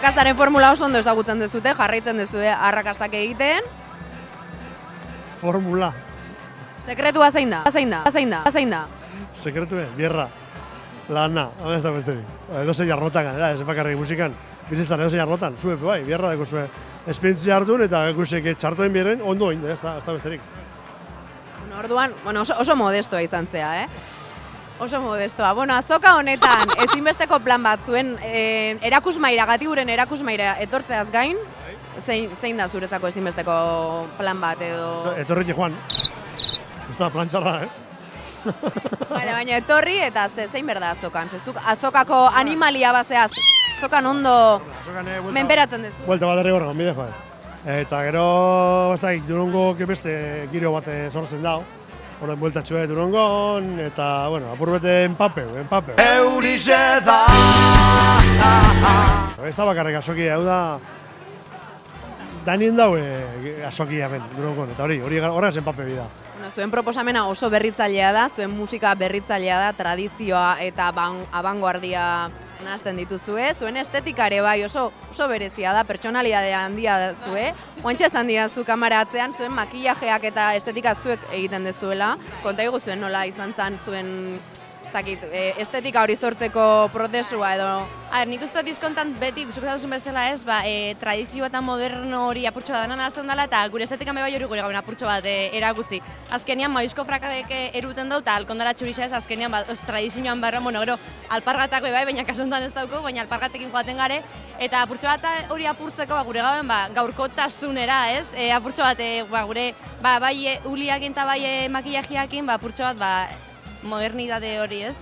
Arrakastaren formula oso ondo ezagutzen dezute, jarraitzen dezue arrakastak egiten. Formula. Sekretua zein da? Sekretue, bierra. Lana, hau ez da besterik. Edozein arlotan ganera, ez bakarrik musikan. Bizitzan edozein arlotan, zue bai, bierra deko zue. Esperientzia hartun eta guzek txartoen bieren ondo egin, ez da besterik. Orduan, oso modestoa izan zea, Oso modestoa. Azoka honetan ezinbesteko plan bat zuen erakusmaira, Gatiguren erakusmaira etortzeaz gain, zein da zuretzako ezinbesteko plan bat edo... Etorri joan. Ez da plan txarra, Baina etorri eta zein berda azokan, azokako animalia bazea, azokan ondo menperatzen duzu. Buelta bat erri horregan, bide joan. Eta gero, Durango beste giro bat sortzen dau. Horren bueltatxue Durangon, eta, apurbete empapeu. Eurixe da! Ez da bakarrik azokia, hau da... Danien daue azokia ben, Durangon, eta horregaz empape bida. Zuen proposamena oso berritzailea da, zuen musika berritzailea da, tradizioa eta abangoardia nahazten dituzue. Zuen estetikare bai oso berezia da, pertsonalidadea handia da zue. Oantxe ez handia zu kamara atzean, zuen makillajeak eta estetika zuek egiten dezuela. Konta egu zuen nola izan zen zuen estetika hori sortzeko prozesua edo... Nik uste diskontan beti, zuzatuzun bezala ez, tradizio eta moderno hori apurtxo bat nahazten dela eta gure estetikan bai hori gure gaben apurtxo bat erakutzi. Azkenian, maizko frakadek eruten dut eta alkondara txurixa ez, azkenian, tradizioan barra, gero, alpargatak bai, baina kasuntan ez dauko, baina alpargatekin joaten gare, eta apurtxo bat hori apurtzeko gure gaben gaurkotasunera ez, apurtxo bat gure, bai uliakin eta bai makillajiakin, apurtxo bat, modernidade hori ez,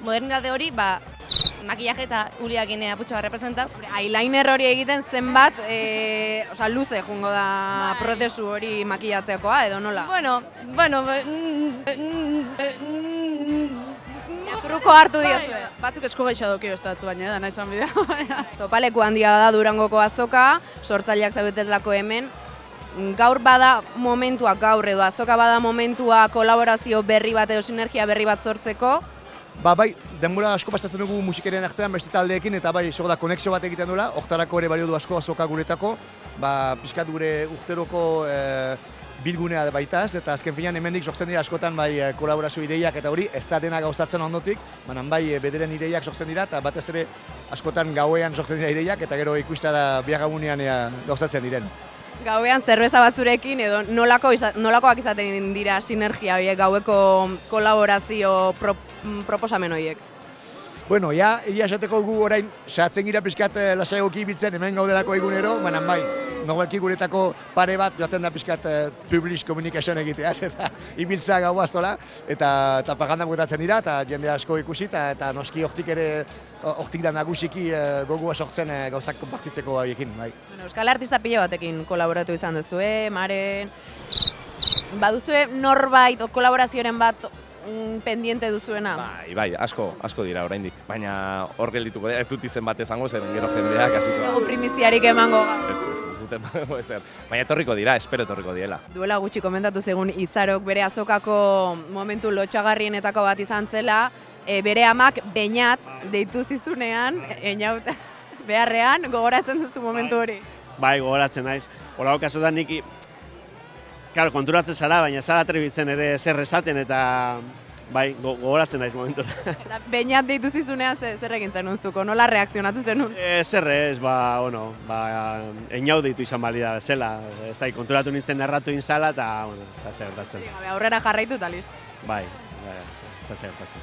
modernidade hori, makillaje eta uliakin apurtxo bat representa. Eyeliner hori egiten zenbat, luze jungo da prozesu hori makillatzekoa edo nola? Truko hartu diozue. Batzuk esku gaitxa doki bestatzu baina, da nahi zan bidea. Topaleku handia da Durangoko azoka, sortzaileak zaudetetlako hemen. Gaur bada momentua, edo azoka bada momentua kolaborazio berri bat edo sinergia berri bat sortzeko. Bai, denbora asko pasatzen dugu musikeren artean beste taldeekin eta bai, da konexio bat egiten duela, hortarako ere balio du asko azoka guretako, pixkat gure urteroko bilgunea baitaz, eta azken finean hemendik sortzen dira askotan kolaborazio ideiak eta hori, ez da dena gauzatzen ondotik, baina bederen ideiak sortzen dira, eta batez ere askotan gauean sortzen dira ideiak, eta gero ikusta da biagamunean gauzatzen diren. Gauean zerbeza batzurekin edo nolakoak izaten dira sinergia horiek, gaueko kolaborazio proposamen horiek? Egia esateko gu orain sahatzen gira pixkat lasaiagoki ibiltzen hemen gaudelako egunero, baina normalki guretako pare bat joaten da pixkat public communication egitea, eta ibiltzea gaua aztola, eta pagandak botatzen dira, eta jende asko ikusi, eta noski hortik da nagusiki gogoa sortzen gauzak konpartitzeko haiekin. Euskal artista pila batekin kolaboratu izan duzue, Maren... Baduzue norbait kolaborazioaren bat pendiente duzuena? Bai, asko dira oraindik, baina hor geldituko dira, ez dut izen bat esango zen gero jendeak hasiko da. Ego primiziarik emango. Ez zuten ezer, baina etorriko dira, espero etorriko diela. Duela gutxi komentatu zegun Izarok bere azokako momentu lotxagarrienetako bat izan zela, bere amak Beñat deitu zizunean, Einaut beharrean, gogoratzen duzu momentu hori? Bai, gogoratzen naiz. Horako kasutan nik konturatzen zara, baina zara trebitzen ere zer esaten eta bai, gogoratzen naiz momentura. Eta Beñat deitu zizunean zer egin zenun zuko, nola reakzionatu zenun? Zer ez, Einaut deitu izan balida zela, ez da, konturatu nintzen erratu inzala eta, ez da zer gertatzen. Aurrera jarraitu eta listo. Bai, ez da zer gertatzen.